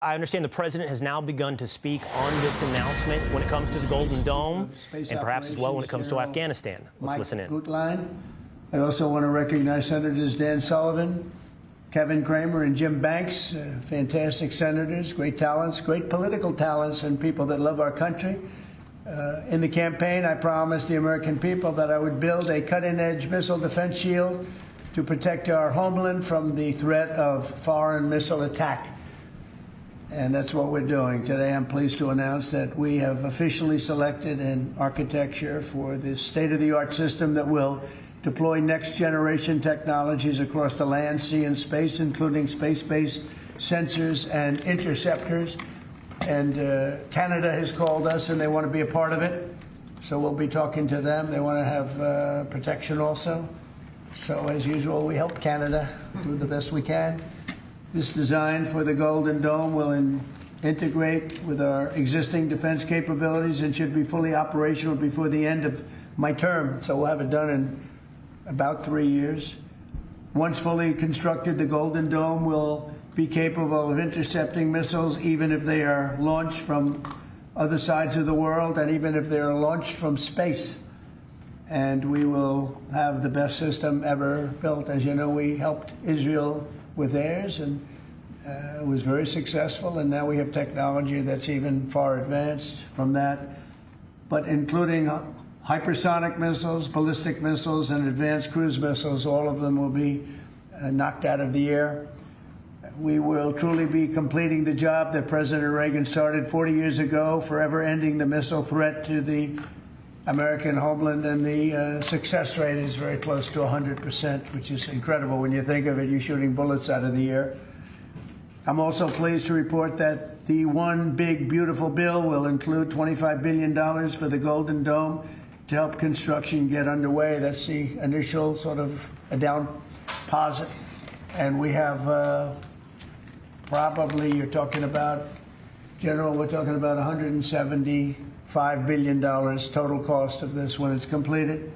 I understand the president has now begun to speak on this announcement when it comes to the Golden Dome, and perhaps as well when it comes to Afghanistan. Let's listen in. Gutlein. I also want to recognize Senators Dan Sullivan, Kevin Cramer, and Jim Banks, fantastic senators, great talents, great political talents, and people that love our country. In the campaign, I promised the American people that I would build a cutting-edge missile defense shield to protect our homeland from the threat of foreign missile attack. And that's what we're doing. Today, I'm pleased to announce that we have officially selected an architecture for this state-of-the-art system that will deploy next-generation technologies across the land, sea, and space, including space-based sensors and interceptors. And Canada has called us, and they want to be a part of it. So we'll be talking to them. They want to have protection also. So, as usual, we help Canada do the best we can. This design for the Golden Dome will integrate with our existing defense capabilities and should be fully operational before the end of my term. So we'll have it done in about 3 years. Once fully constructed, the Golden Dome will be capable of intercepting missiles even if they are launched from other sides of the world and even if they are launched from space. And we will have the best system ever built. As you know, we helped Israel with theirs, and it was very successful, and now we have technology that's even far advanced from that, but including hypersonic missiles, ballistic missiles, and advanced cruise missiles. All of them will be knocked out of the air. We will truly be completing the job that President Reagan started 40 years ago, forever ending the missile threat to the American homeland, and the success rate is very close to 100%, which is incredible when you think of it. You're shooting bullets out of the air. I'm also pleased to report that the One Big Beautiful Bill will include $25 billion for the Golden Dome to help construction get underway. That's the initial sort of a down deposit. And we have probably, you're talking about, General, we're talking about $175 billion total cost of this when it's completed.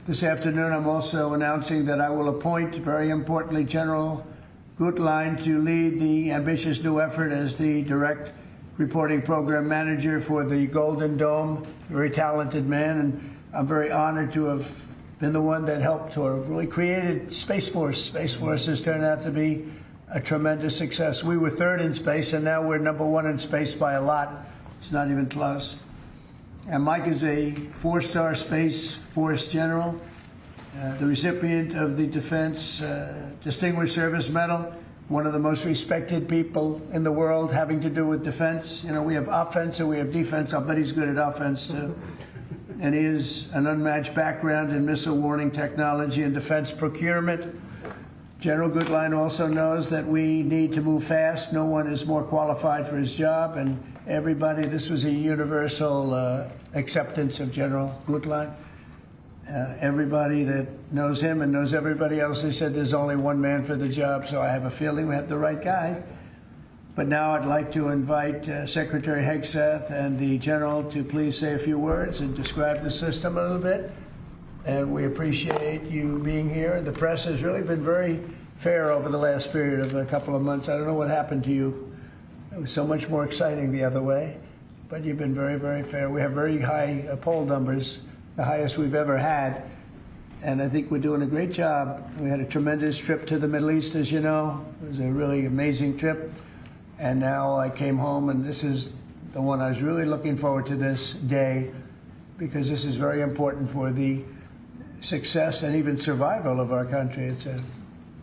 This afternoon, I'm also announcing that I will appoint, very importantly, General Gutlein to lead the ambitious new effort as the direct reporting program manager for the Golden Dome. Very talented man, and I'm very honored to have been the one that helped to have really created Space Force. Space Force has turned out to be a tremendous success. We were third in space, and now we're #1 in space by a lot. It's not even close. And Mike is a 4-star Space Force general, the recipient of the Defense Distinguished Service Medal, one of the most respected people in the world having to do with defense. You know, we have offense and we have defense. I'll bet he's good at offense, too. And he has an unmatched background in missile warning technology and defense procurement. General Gutlein also knows that we need to move fast. No one is more qualified for his job, and everybody, this was a universal acceptance of General Gutlein. Everybody that knows him and knows everybody else, they said there's only one man for the job, so I have a feeling we have the right guy. But now I'd like to invite Secretary Hegseth and the General to please say a few words and describe the system a little bit. And we appreciate you being here. The press has really been very fair over the last period of a couple of months. I don't know what happened to you. It was so much more exciting the other way, but you've been very, very fair. We have very high poll numbers, the highest we've ever had, and I think we're doing a great job. We had a tremendous trip to the Middle East, as you know. It was a really amazing trip, and now I came home, and this is the one I was really looking forward to this day, because this is very important for the success and even survival of our country. It's a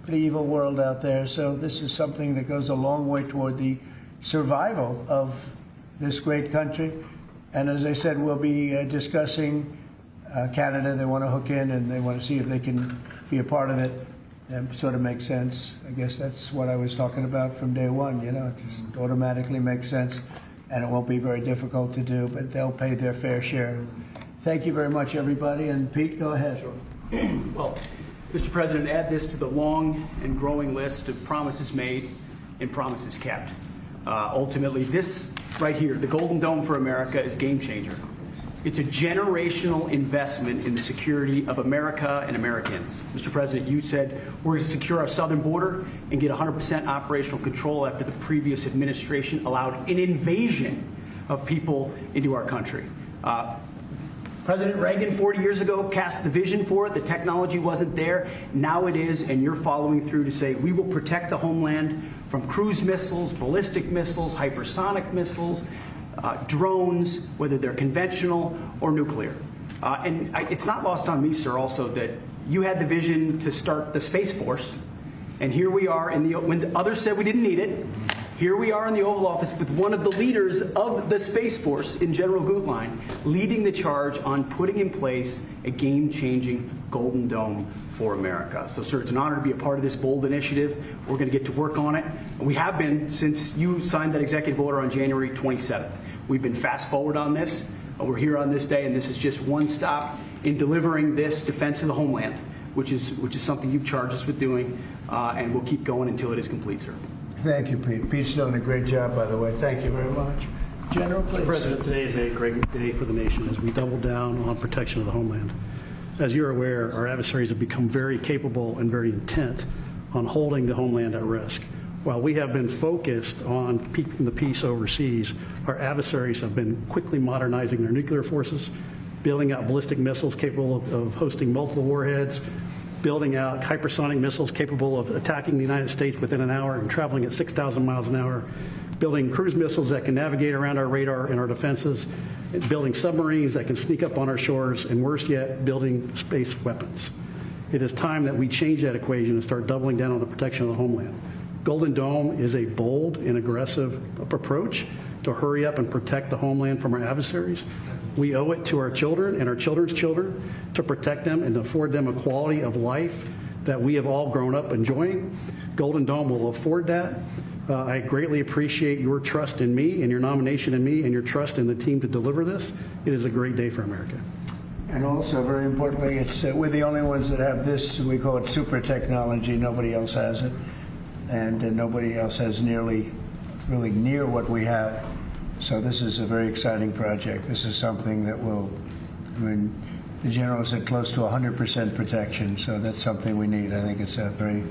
pretty evil world out there, so this is something that goes a long way toward the survival of this great country. And as I said, we'll be discussing Canada. They want to hook in and they want to see if they can be a part of it. That sort of makes sense. I guess that's what I was talking about from day one. You know, it just automatically makes sense, and it won't be very difficult to do, but they'll pay their fair share. Thank you very much, everybody. And Pete, go ahead. Sure. Well, Mr. President, add this to the long and growing list of promises made and promises kept. Ultimately, this right here, the Golden Dome for America, is a game changer. It's a generational investment in the security of America and Americans. Mr. President, you said we're going to secure our southern border and get 100% operational control after the previous administration allowed an invasion of people into our country. President Reagan 40 years ago cast the vision for it. The technology wasn't there. Now it is, and you're following through to say we will protect the homeland from cruise missiles, ballistic missiles, hypersonic missiles, drones, whether they're conventional or nuclear. It's not lost on me, sir, also that you had the vision to start the Space Force, and here we are when the others said we didn't need it. Here we are in the Oval Office with one of the leaders of the Space Force in General Gutlein leading the charge on putting in place a game-changing Golden Dome for America. So, sir, it's an honor to be a part of this bold initiative. We're going to get to work on it. We have been since you signed that executive order on January 27th. We've been fast forward on this. We're here on this day, and this is just one stop in delivering this defense of the homeland, which is something you've charged us with doing, and we'll keep going until it is complete, sir. Thank you, Pete. Pete's doing a great job, by the way. Thank you very much. General, please. Mr. President, today is a great day for the nation as we double down on protection of the homeland. As you're aware, our adversaries have become very capable and very intent on holding the homeland at risk. While we have been focused on keeping the peace overseas, our adversaries have been quickly modernizing their nuclear forces, building out ballistic missiles capable of hosting multiple warheads, building out hypersonic missiles capable of attacking the United States within an hour and traveling at 6,000 miles an hour, building cruise missiles that can navigate around our radar and our defenses, and building submarines that can sneak up on our shores, and worse yet, building space weapons. It is time that we change that equation and start doubling down on the protection of the homeland. Golden Dome is a bold and aggressive approach to hurry up and protect the homeland from our adversaries. We owe it to our children and our children's children to protect them and to afford them a quality of life that we have all grown up enjoying. Golden Dome will afford that. I greatly appreciate your trust in me and your nomination in me and your trust in the team to deliver this. It is a great day for America. And also, very importantly, it's we're the only ones that have this. We call it super technology. Nobody else has it. And nobody else has really near what we have. So this is a very exciting project. This is something that will, the general said close to 100% protection. So that's something we need. I think it's a very,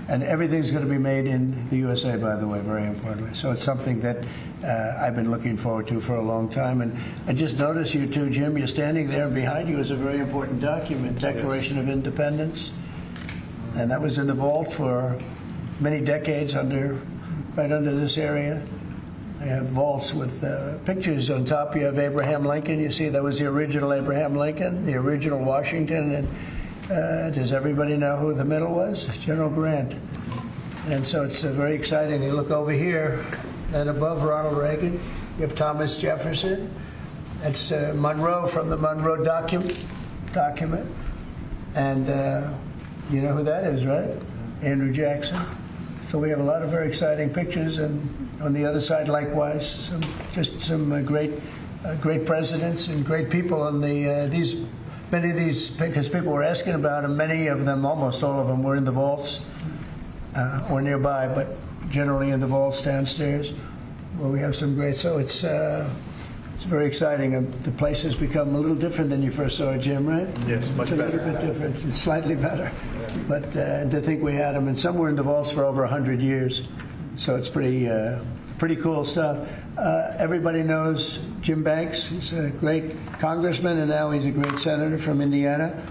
and everything's going to be made in the USA, by the way, very importantly. So it's something that I've been looking forward to for a long time. And I just noticed you too, Jim, you're standing there. Behind you is a very important document, Declaration of Independence. And that was in the vault for many decades right under this area. They have vaults with pictures on top. You have Abraham Lincoln. You see that was the original Abraham Lincoln, the original Washington. And does everybody know who the middle was? General Grant. And so it's very exciting. You look over here, and above Ronald Reagan, you have Thomas Jefferson. That's Monroe from the Monroe document. And you know who that is, right? Andrew Jackson. So we have a lot of very exciting pictures, and on the other side, likewise, some great presidents and great people. On many of these, because people were asking about them, many of them, almost all of them, were in the vaults or nearby, but generally in the vaults downstairs, where we have some great. So it's very exciting. The place has become a little different than you first saw it, Jim, right? Yes, much better. A little bit different, slightly better. But to think we had them, and some were in the vaults for over 100 years. So it's pretty cool stuff. Everybody knows Jim Banks. He's a great congressman, and now he's a great senator from Indiana.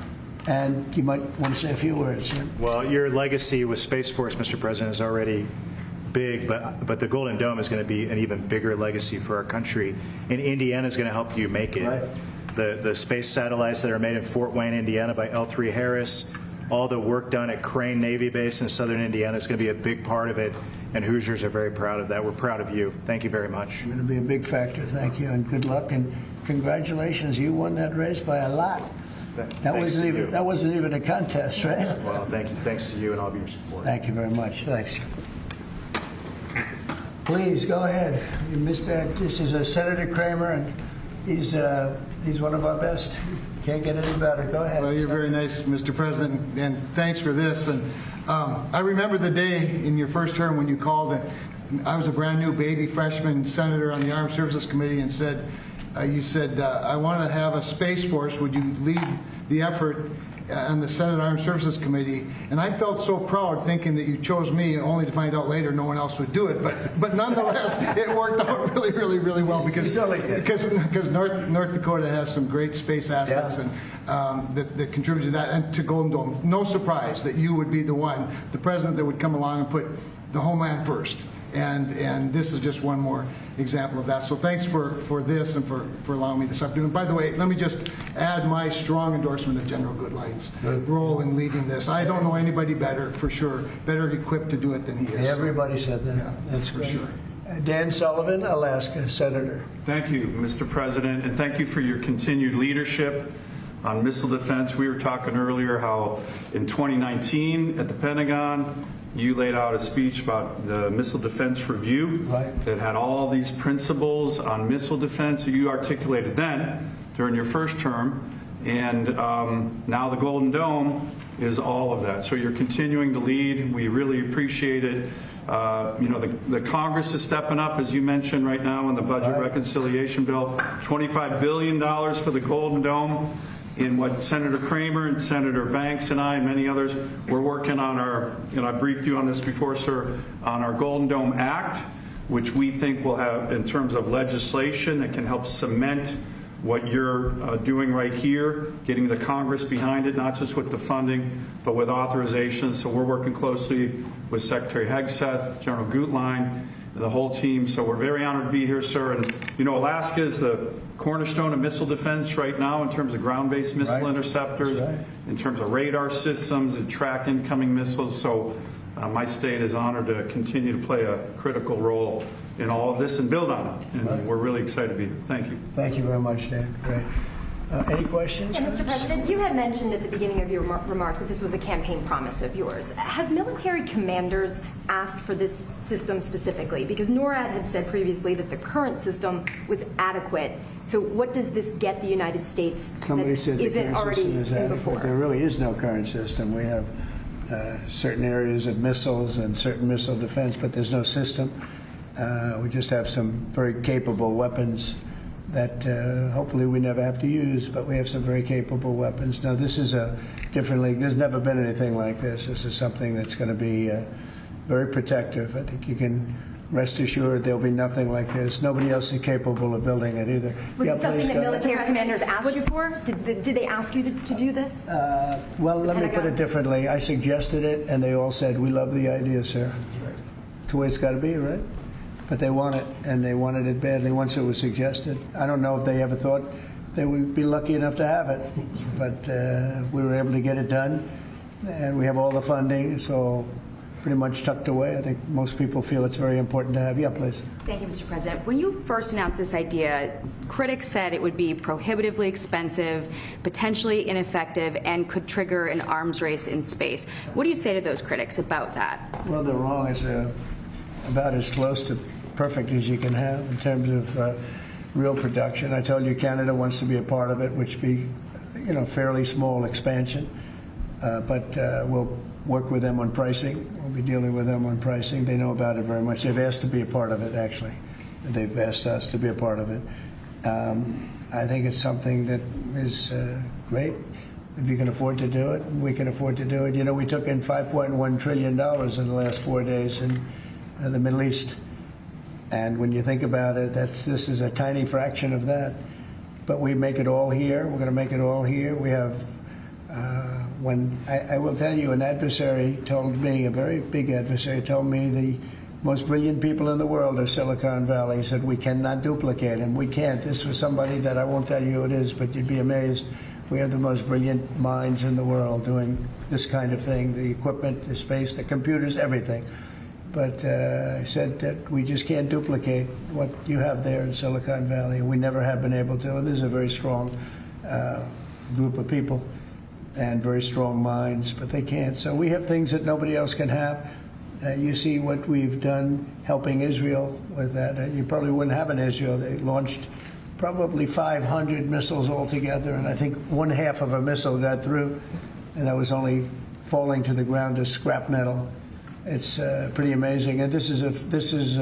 And you might want to say a few words, Jim. Well, your legacy with Space Force, Mr. President, is already big, but the Golden Dome is going to be an even bigger legacy for our country. And Indiana is going to help you make it. Right. The space satellites that are made in Fort Wayne, Indiana by L3 Harris, all the work done at Crane Navy Base in southern Indiana is going to be a big part of it, and Hoosiers are very proud of that. We're proud of you. Thank you very much. It's going to be a big factor. Thank you, and good luck, and congratulations. You won that race by a lot. That wasn't even a contest, right? Well, thank you. Thanks to you and all of your support. Thank you very much. Thanks. Please go ahead. You missed that. This is Senator Kramer, and he's one of our best. Can't get any better. Go ahead. Well, you're very nice, Mr. President, and thanks for this. And I remember the day in your first term when you called, and I was a brand new baby freshman senator on the Armed Services Committee, and said, you said, I want to have a Space Force. Would you lead the effort on the Senate Armed Services Committee? And I felt so proud thinking that you chose me, only to find out later no one else would do it. But nonetheless, it worked out really, really, really well because North Dakota has some great space assets and that contribute to that and to Golden Dome. No surprise that you would be the one, the president that would come along and put the homeland first. And this is just one more example of that. So thanks for this and for allowing me this afternoon. By the way, let me just add my strong endorsement of General Goodlight's role in leading this. I don't know anybody better, for sure, better equipped to do it than he is. Everybody said that. Yeah, That's for great. sure. Dan Sullivan, Alaska, Senator. Thank you, Mr. President, and thank you for your continued leadership on missile defense. We were talking earlier how in 2019 at the Pentagon, you laid out a speech about the Missile Defense Review that had all these principles on missile defense that you articulated then during your first term. And now the Golden Dome is all of that. So you're continuing to lead. We really appreciate it. You know, the Congress is stepping up, as you mentioned right now in the budget reconciliation bill, $25 billion for the Golden Dome. In what Senator Kramer and Senator Banks and I and many others, we're working on our, I briefed you on this before, sir, on our Golden Dome Act, which we think will have, in terms of legislation that can help cement what you're doing right here, getting the Congress behind it, not just with the funding, but with authorizations. So we're working closely with Secretary Hegseth, General Gutlein, the whole team. So we're very honored to be here, sir. And, you know, Alaska is the cornerstone of missile defense right now in terms of ground-based missile interceptors, in terms of radar systems and track incoming missiles. So my state is honored to continue to play a critical role in all of this and build on it. And we're really excited to be here. Thank you. Thank you very much, Dan. Great. Any questions? Yeah, Mr. President, you had mentioned at the beginning of your remarks that this was a campaign promise of yours. Have military commanders asked for this system specifically? Because NORAD had said previously that the current system was adequate. So what does this get the United States Somebody that said the isn't current already system is in adequate. before? There really is no current system. We have certain areas of missiles and certain missile defense, but there's no system. We just have some very capable weapons that hopefully we never have to use, but we have some very capable weapons. Now, this is a different league. There's never been anything like this. This is something that's going to be very protective. I think you can rest assured there'll be nothing like this. Nobody else is capable of building it either. Was Yeah, it something please, that go ahead. military commanders asked you for? Did they ask you to do this? Well, let me put Pentagon? it differently. I suggested it, and they all said, we love the idea, sir. It's the way it's got to be, right? But they want it, and they wanted it badly once it was suggested. I don't know if they ever thought they would be lucky enough to have it, but we were able to get it done, and we have all the funding, so pretty much tucked away. I think most people feel it's very important to have. Yeah, please. Thank you, Mr. President. When you first announced this idea, critics said it would be prohibitively expensive, potentially ineffective, and could trigger an arms race in space. What do you say to those critics about that? Well, they're wrong. It's about as close to perfect as you can have in terms of real production. I told you Canada wants to be a part of it, which be, fairly small expansion, but we'll work with them on pricing. We'll be dealing with them on pricing. They know about it very much. They've asked to be a part of it, actually. They've asked us to be a part of it. I think it's something that is great. If you can afford to do it, we can afford to do it. We took in $5.1 trillion in the last 4 days in the Middle East. And when you think about it, this is a tiny fraction of that. But we make it all here. We're going to make it all here. We have, I will tell you, an adversary told me, a very big adversary told me the most brilliant people in the world are Silicon Valley. He said, we cannot duplicate him. We can't. This was somebody that I won't tell you who it is, but you'd be amazed. We have the most brilliant minds in the world doing this kind of thing, the equipment, the space, the computers, everything. But I said that we just can't duplicate what you have there in Silicon Valley. We never have been able to. And this is a very strong group of people and very strong minds, but they can't. So we have things that nobody else can have. You see what we've done helping Israel with that. You probably wouldn't have in Israel. They launched probably 500 missiles altogether, and I think 1/2 of a missile got through, and that was only falling to the ground as scrap metal. It's pretty amazing, and this is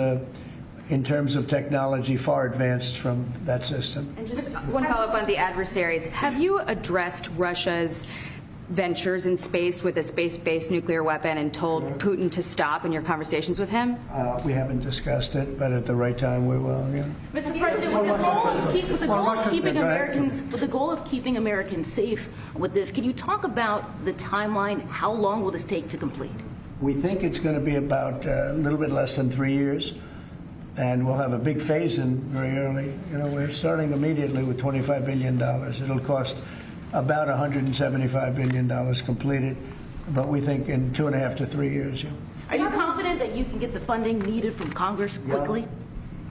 in terms of technology, far advanced from that system. And just one follow-up on the adversaries. Have you addressed Russia's ventures in space with a space-based nuclear weapon and told Putin to stop in your conversations with him? We haven't discussed it, but at the right time we will. Yeah. Mr. President, with the goal of keeping Americans safe with this, can you talk about the timeline? How long will this take to complete? We think it's going to be about a little bit less than 3 years, and we'll have a big phase-in very early. You know, we're starting immediately with $25 billion. It'll cost about $175 billion completed, but we think in 2.5 to 3 years. Yeah. Are you confident that you can get the funding needed from Congress quickly?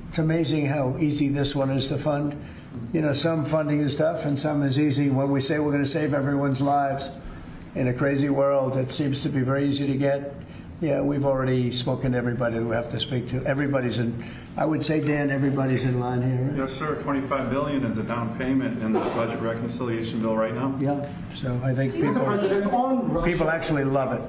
It's amazing how easy this one is to fund. You know, some funding is tough and some is easy. When we say we're going to save everyone's lives in a crazy world, it seems to be very easy to get. Yeah, we've already spoken to everybody we have to speak to. Everybody's in, I would say, Dan, everybody's in line here. Right? Yes, sir. $25 billion is a down payment in the budget reconciliation bill right now. Yeah, so I think people actually love it.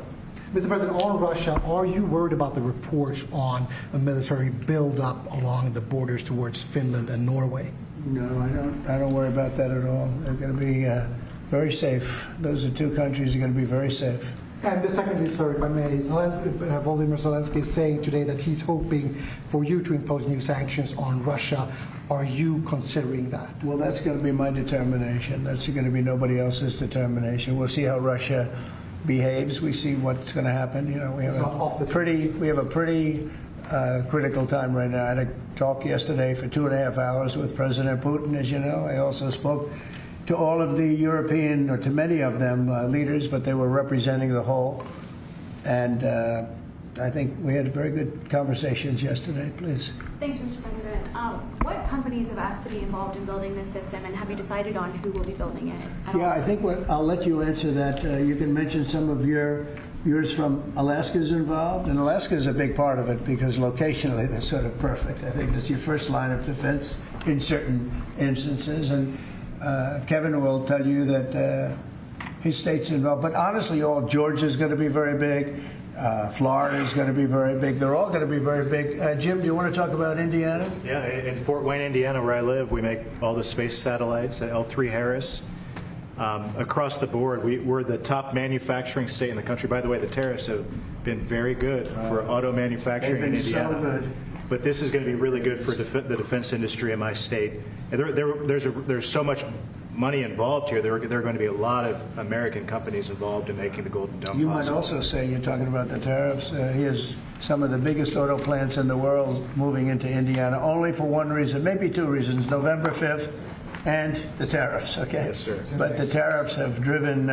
Mr. President, on Russia, are you worried about the reports on a military buildup along the borders towards Finland and Norway? No, I don't worry about that at all. They're going to be very safe. Those are two countries that are going to be very safe. And the secondly, sir, if I may, Volodymyr Zelensky is saying today that he's hoping for you to impose new sanctions on Russia. Are you considering that? Well, that's going to be my determination. That's going to be nobody else's determination. We'll see how Russia behaves. We see what's going to happen. You know, we have a pretty critical time right now. I had a talk yesterday for 2.5 hours with President Putin, as you know. I also spoke to all of the European, or to many of them, leaders, but they were representing the whole. And I think we had very good conversations yesterday. Please. Thanks, Mr. President. What companies have asked to be involved in building this system, and have you decided on who will be building it? Yeah, I think I'll let you answer that. You can mention some of yours from Alaska's involved, and Alaska's a big part of it because locationally they're sort of perfect. I think that's your first line of defense in certain instances. And Kevin will tell you that his state's involved. But honestly, Georgia's going to be very big. Florida's going to be very big. They're all going to be very big. Jim, do you want to talk about Indiana? Yeah, in Fort Wayne, Indiana, where I live, we make all the space satellites at L3 Harris. Across the board, we're the top manufacturing state in the country. By the way, the tariffs have been very good for auto manufacturing in Indiana. So good. But this is going to be really good for the defense industry in my state. And there's so much money involved here. There are going to be a lot of American companies involved in making the Golden Dome You possible. might also say, you're talking about the tariffs, here's some of the biggest auto plants in the world moving into Indiana, only for one reason, maybe two reasons, November 5th and the tariffs, okay? Yes, sir. But the tariffs have driven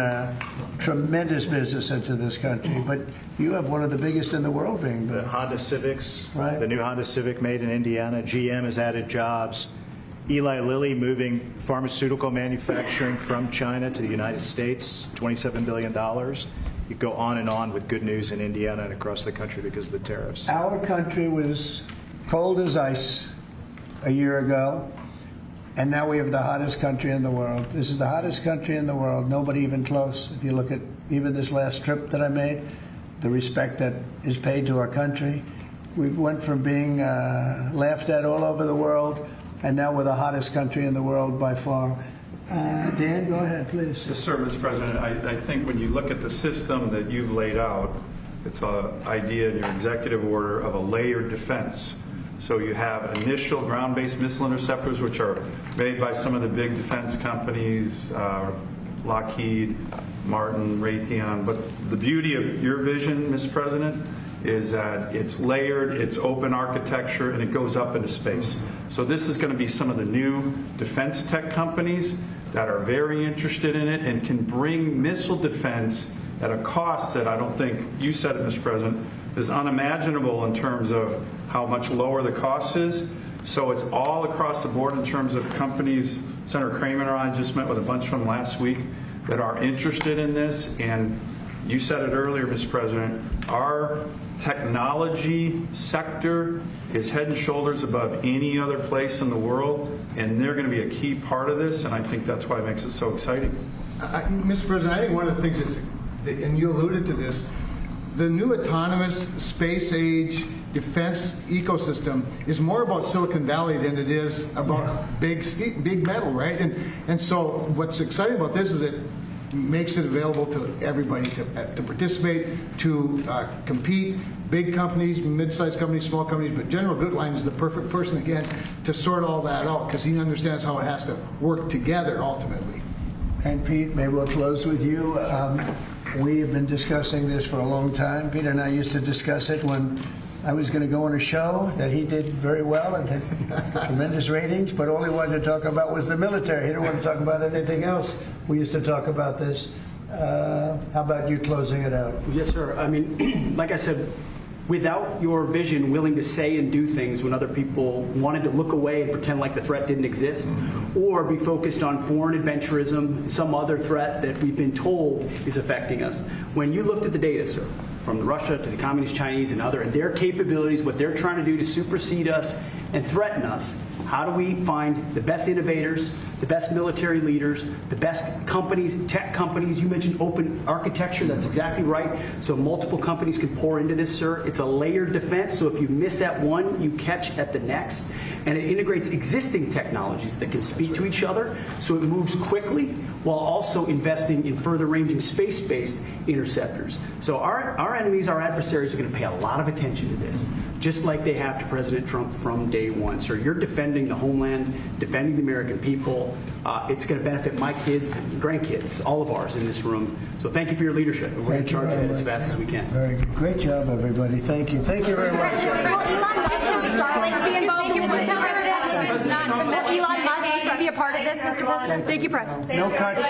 tremendous business into this country. But you have one of the biggest in the world being built. The Honda Civics, right. The new Honda Civic made in Indiana. GM has added jobs. Eli Lilly moving pharmaceutical manufacturing from China to the United States, $27 billion. You go on and on with good news in Indiana and across the country because of the tariffs. Our country was cold as ice a year ago, and now we have the hottest country in the world. This is the hottest country in the world, nobody even close. If you look at even this last trip that I made, the respect that is paid to our country. We've went from being laughed at all over the world, and now we're the hottest country in the world by far. Dan, go ahead, please. Yes, sir, Mr. President. I think when you look at the system that you've laid out, it's an idea in your executive order of a layered defense. So you have initial ground-based missile interceptors, which are made by some of the big defense companies, Lockheed, Martin, Raytheon. But the beauty of your vision, Mr. President, is that it's layered, it's open architecture, and it goes up into space. So this is going to be some of the new defense tech companies that are very interested in it and can bring missile defense at a cost that I don't think, you said it, Mr. President, is unimaginable in terms of how much lower the cost is. So it's all across the board in terms of companies. Senator Kramer and I just met with a bunch of them last week that are interested in this. And you said it earlier, Mr. President, our technology sector is head and shoulders above any other place in the world, and they're going to be a key part of this, and I think that's why it makes it so exciting. Mr. President, I think one of the things and you alluded to this, the new autonomous space age defense ecosystem is more about Silicon Valley than it is about big metal, right? And so what's exciting about this is it makes it available to everybody to participate, to compete. Big companies, mid-sized companies, small companies, but General Gutlein is the perfect person, again, to sort all that out because he understands how it has to work together ultimately. And Pete, maybe we'll close with you. We have been discussing this for a long time. Peter and I used to discuss it when I was going to go on a show that he did very well and had tremendous ratings, but all he wanted to talk about was the military. He didn't want to talk about anything else. We used to talk about this. How about you closing it out? Yes, sir. I mean, like I said, without your vision, willing to say and do things when other people wanted to look away and pretend like the threat didn't exist, or be focused on foreign adventurism, some other threat that we've been told is affecting us. When you looked at the data, sir, from Russia to the Communist Chinese and their capabilities, what they're trying to do to supersede us and threaten us, how do we find the best innovators, the best military leaders, the best companies, tech companies? You mentioned open architecture. That's exactly right. So multiple companies can pour into this, sir. It's a layered defense. So if you miss at one, you catch at the next. And it integrates existing technologies that can speak to each other. So it moves quickly while also investing in further ranging space-based interceptors. So our enemies, our adversaries, are going to pay a lot of attention to this, just like they have to President Trump from day one. Sir, you're defending the homeland, defending the American people. It's going to benefit my kids and grandkids, all of ours in this room. So thank you for your leadership. We're going to charge ahead as fast as we can. Very good. Great job, everybody. Thank you. Thank you very much. Will Elon Musk be a part of this, Mr. President? Thank you, Press. No cuts.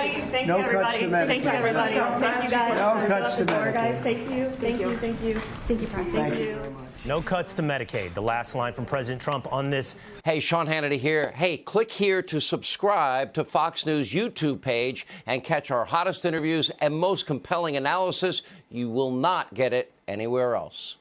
No cuts to Medicaid. Thank you, everybody. Thank you, guys. No cuts to Medicaid. Guys, thank you. Thank you. Thank you. Thank you, Press. Thank you very much. No cuts to Medicaid. The last line from President Trump on this. Hey, Sean Hannity here. Hey, click here to subscribe to Fox News YouTube page and catch our hottest interviews and most compelling analysis. You will not get it anywhere else.